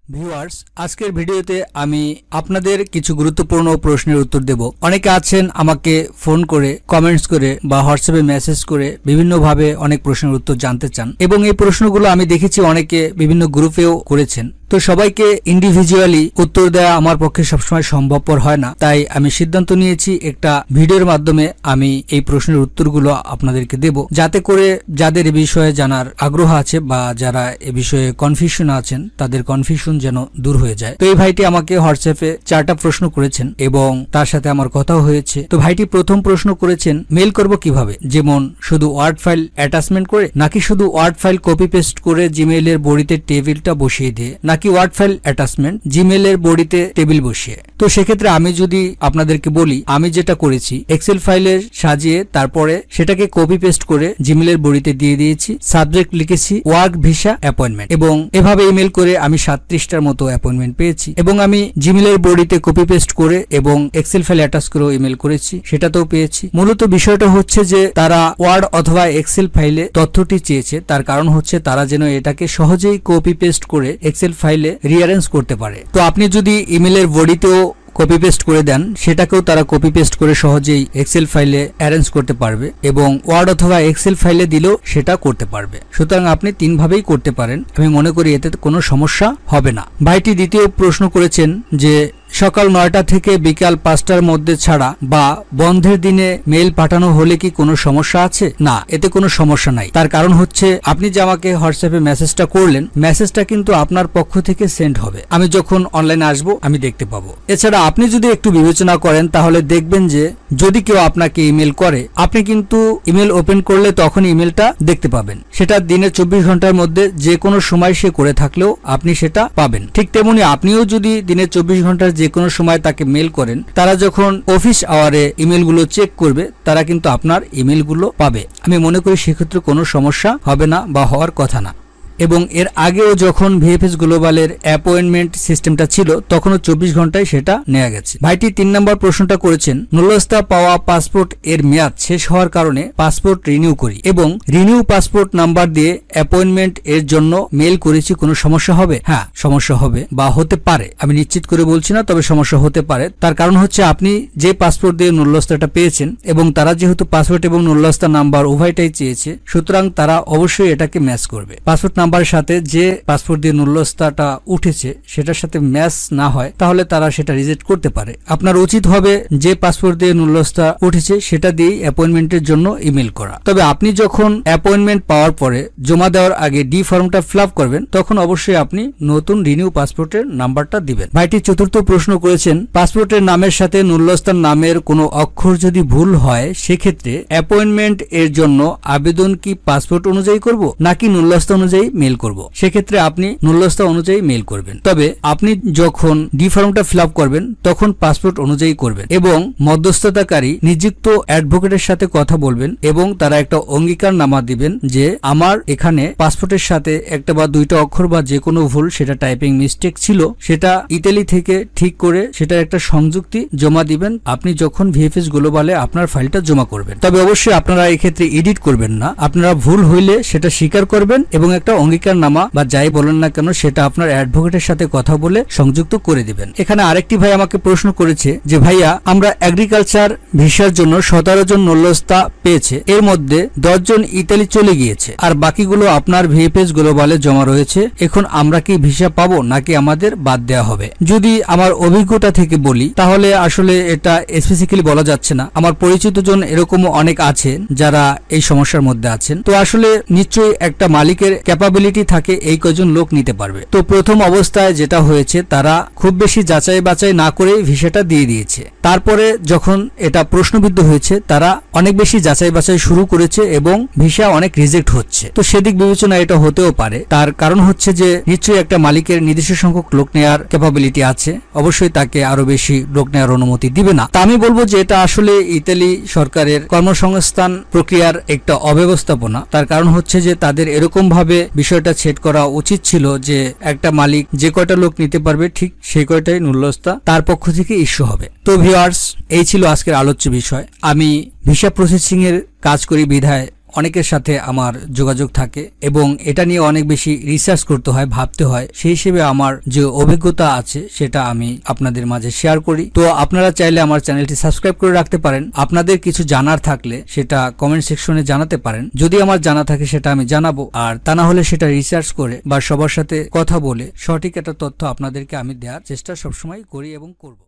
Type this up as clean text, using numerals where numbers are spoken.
Viewers, আজকের ভিডিওতে আমি আপনাদের কিছু গুরুত্বপূর্ণ প্রশ্নের উত্তর দেব। অনেকে আছেন আমাকে ফোন করে, কমেন্টস করে বা হোয়াটসঅ্যাপে মেসেজ করে বিভিন্নভাবে অনেক প্রশ্নের উত্তর জানতে চান এবং এই প্রশ্নগুলো আমি দেখেছি অনেকে বিভিন্ন গ্রুপেও করেছেন। তো সবাইকে ইন্ডিভিজুয়ালি উত্তর দেওয়া আমার পক্ষে সবসময় সম্ভবপর হয় না, তাই আমি সিদ্ধান্ত নিয়েছি একটা ভিডিওর মাধ্যমে আমি এই প্রশ্নের উত্তরগুলো আপনাদেরকে দেব, যাতে করে যাদের এ বিষয়ে জানার আগ্রহ আছে বা যারা এ বিষয়ে কনফিউশন আছেন তাদের কনফিউশন যেন দূর হয়ে যায়। তো এই ভাইটি আমাকে হোয়াটসঅ্যাপে 4টা প্রশ্ন করেছেন এবং তার সাথে আমার কথাও হয়েছে। তো ভাইটি প্রথম প্রশ্ন করেছেন, মেল করব কিভাবে, যেমন শুধু ওয়ার্ড ফাইল অ্যাটাচমেন্ট করে, নাকি শুধু ওয়ার্ড ফাইল কপি পেস্ট করে জিমেইলের বডিতে টেবিলটা বসিয়ে দিয়ে, নাকি ওয়ার্ড ফাইল অ্যাটাচমেন্ট জিমেইলের বডিতে টেবিল বসিয়ে। তো সেক্ষেত্রে আমি যদি আপনাদেরকে বলি, আমি যেটা করেছি এক্সেল ফাইলে সাজিয়ে তারপরে সেটাকে কপি পেস্ট করে জিমেইলের বডিতে দিয়ে দিয়েছি, সাবজেক্ট লিখেছি ওয়ার্ক ভিসা অ্যাপয়েন্টমেন্ট এবং এভাবে ইমেল করে আমি 37টার মতো অ্যাপয়েন্টমেন্ট পেয়েছি। এবং আমি জিমেইলের বডিতে কপি পেস্ট করে এবং এক্সেল ফাইল অ্যাটাচ করেও ইমেল করেছি, সেটাতেও পেয়েছি। মূলত বিষয়টা হচ্ছে যে তারা ওয়ার্ড অথবা এক্সেল ফাইলে তথ্যটি চেয়েছে, তার কারণ হচ্ছে তারা যেন এটাকে সহজেই কপি পেস্ট করে এক্সেল ফাইলে রিঅ্যারেঞ্জ করতে পারে। তো আপনি যদি ইমেলের বডিতেও কপি পেস্ট করে দেন, সেটাকেও তারা কপি পেস্ট করে সহজেই এক্সেল ফাইলে অ্যারেঞ্জ করতে পারবে এবং ওয়ার্ড অথবা এক্সেল ফাইলে দিলেও সেটা করতে পারবে। সুতরাং আপনি 3 ভাবেই করতে পারেন, আমি মনে করি এতে কোনো সমস্যা হবে না। ভাইটি দ্বিতীয় প্রশ্ন করেছেন যে সকাল 9টা থেকে বিকাল 5টার মধ্যে ছাড়া বা বন্ধের দিনে মেইল পাঠানো হলে কি কোনো সমস্যা আছে? না, এতে কোনো সমস্যা নাই। তার কারণ হচ্ছে আপনি যে আমাকে হোয়াটসঅ্যাপে মেসেজটা করলেন, মেসেজটা কিন্তু আপনার পক্ষ থেকে সেন্ড হবে। আমি যখন অনলাইনে আসব আমি দেখতে পাবো। এছাড়া আপনি যদি একটু বিবেচনা করেন তাহলে দেখবেন যে যদি কেউ আপনাকে ইমেল করে, আপনি কিন্তু ইমেল ওপেন করলে তখন ইমেলটা দেখতে পাবেন। সেটা দিনের 24 ঘন্টার মধ্যে যে কোনো সময় সে করে থাকলেও আপনি সেটা পাবেন। ঠিক তেমনি আপনিও যদি দিনের 24 ঘন্টার যে কোনো সময় তাকে মেল করেন, তারা যখন অফিস আওয়ারে ইমেলগুলো চেক করবে তারা কিন্তু আপনার ইমেলগুলো পাবে। আমি মনে করি সেক্ষেত্রে কোনো সমস্যা হবে না বা হওয়ার কথা না। এবং এর আগেও যখন ভিএফএস গ্লোবালের অ্যাপয়েন্টমেন্ট সিস্টেমটা ছিল তখনও 24 ঘন্টায় সেটা নেওয়া গেছে। ভাইটি 3 নম্বর প্রশ্নটা করেছেন, নুল্লস্তা পাওয়া পাসপোর্ট এর মেয়াদ শেষ হওয়ার কারণে পাসপোর্ট রিনিউ করি এবং রিনিউ পাসপোর্ট নাম্বার দিয়ে অ্যাপয়েন্টমেন্ট এর জন্য মেল করেছি, কোনো সমস্যা হবে? হ্যাঁ, সমস্যা হবে বা হতে পারে, আমি নিশ্চিত করে বলছি না, তবে সমস্যা হতে পারে। তার কারণ হচ্ছে আপনি যে পাসপোর্ট দিয়ে নুল্লস্তাটা পেয়েছেন এবং তারা যেহেতু পাসপোর্ট এবং নুল্লস্তা নাম্বার উভয়টাই চেয়েছে, সুতরাং তারা অবশ্যই এটাকে ম্যাচ করবে। পাসপোর্ট নাম্বারের সাথে যে পাসপোর্ট দিয়ে নুল্লস্তাটা উঠেছে সেটার সাথে ম্যাচ না হয় তাহলে তারা সেটা রিজেক্ট করতে পারে। আপনার উচিত হবে যে পাসপোর্ট দিয়ে নুল্লস্তা উঠেছে সেটা দিয়েই অ্যাপয়েন্টমেন্টের জন্য ইমেল করা। তবে আপনি যখন অ্যাপয়েন্টমেন্ট পাওয়ার পরে জমা দেওয়ার আগে ডি ফর্মটা ফিল আপ করবেন, তখন অবশ্যই আপনি নতুন রিনিউ পাসপোর্টের নাম্বারটা দিবেন। ভাইটি 4র্থ প্রশ্ন করেছেন, পাসপোর্টের নামের সাথে নুল্লস্তার নামের কোনো অক্ষর যদি ভুল হয় সেক্ষেত্রে অ্যাপয়েন্টমেন্ট এর জন্য আবেদন কি পাসপোর্ট অনুযায়ী করব নাকি নুল্লস্তা অনুযায়ী মেল করব? সেক্ষেত্রে আপনি নুল্লস্তা অনুযায়ী মেল করবেন। তবে আপনি যখন ডি ফর্মটা ফিল আপ করবেন তখন পাসপোর্ট অনুযায়ী করবেন এবং মধ্যস্থতাকারী নিযুক্ত অ্যাডভোকেটের সাথে কথা বলবেন এবং তারা একটা অঙ্গীকারনামা দিবেন যে আমার এখানে পাসপোর্টের সাথে একটা বা 2টা অক্ষর বা যে কোনো ভুল, সেটা টাইপিং মিস্টেক ছিল, সেটা ইতালি থেকে ঠিক করে সেটা একটা সংযুক্তি জমা দিবেন আপনি যখন ভিএফএস গ্লোবালে আপনার ফাইলটা জমা করবেন। তবে অবশ্যই আপনারা এক্ষেত্রে এডিট করবেন না, আপনারা ভুল হইলে সেটা স্বীকার করবেন এবং একটা অঙ্গীকারনামা বা যাই বলেন না কেন সেটা আপনার অ্যাডভোকেটের সাথে কথা বলে সংযুক্ত করে দিবেন। এখানে আরেকটি ভাই আমাকে প্রশ্ন করেছে যে ভাইয়া, আমরা এগ্রিকালচার ভিসার জন্য 17 জন নুল্লস্তা পেয়েছে, এর মধ্যে 10 জন ইতালি চলে গিয়েছে আর বাকিগুলো আপনার ভিএফএস গ্লোবালে জমা রয়েছে, এখন আমরা কি ভিসা পাবো নাকি আমাদের বাদ দেওয়া হবে? যদি আমার অভিজ্ঞতা থেকে বলি তাহলে আসলে এটা স্পেসিফিক্যালি বলা যাচ্ছে না। আমার পরিচিত জন এরকমও অনেক আছেন যারা এই সমস্যার মধ্যে আছেন। তো আসলে নিশ্চয়ই একটা মালিকের ক্যাপাবিলিটি থাকে এই কয়জন লোক নিতে পারবে। তো প্রথম অবস্থায় যেটা হয়েছে, তারা খুব বেশি যাচাই বাছাই না করে ভিসাটা দিয়ে দিয়েছে। তারপরে যখন এটা প্রশ্নবিদ্ধ হয়েছে তারা অনেক বেশি যাচাই বাছাই শুরু করেছে এবং ভিসা অনেক রিজেক্ট হচ্ছে। তো সেদিক বিবেচনা এটা হতেও পারে। তার কারণ হচ্ছে যে নিশ্চয়ই একটা মালিকের নির্দিষ্ট সংখ্যক লোক নেওয়ার ক্যাপাবিলিটি আছে, অবশ্যই তাকে আরো বেশি লোক নেওয়ার অনুমতি দিবে না। তা আমি বলবো যে এটা আসলে ইতালি সরকারের কর্মসংস্থান প্রক্রিয়ার একটা অব্যবস্থাপনা। তার কারণ হচ্ছে যে তাদের এরকম ভাবে বিষয়টা সেট করা উচিত ছিল যে একটা মালিক যে কয়টা লোক নিতে পারবে ঠিক সেই কয়টাই নুল্লস্তা তার পক্ষ থেকে ইস্যু হবে। তো ভিউয়ার্স, এই ছিল আজকের আলোচ্য বিষয়। আমি ভিসা প্রসেসিং এর কাজ করি বিধায় অনেকের সাথে আমার যোগাযোগ থাকে এবং এটা নিয়ে অনেক বেশি রিসার্চ করতে হয়, ভাবতে হয়। সেই হিসেবে আমার যে অভিজ্ঞতা আছে সেটা আমি আপনাদের মাঝে শেয়ার করি। তো আপনারা চাইলে আমার চ্যানেলটি সাবস্ক্রাইব করে রাখতে পারেন। আপনাদের কিছু জানার থাকলে সেটা কমেন্ট সেকশনে জানাতে পারেন। যদি আমার জানা থাকে সেটা আমি জানাবো, আর তা না হলে সেটা রিসার্চ করে বা সবার সাথে কথা বলে সঠিক একটা তথ্য আপনাদেরকে আমি দেওয়ার চেষ্টা সবসময় করি এবং করব।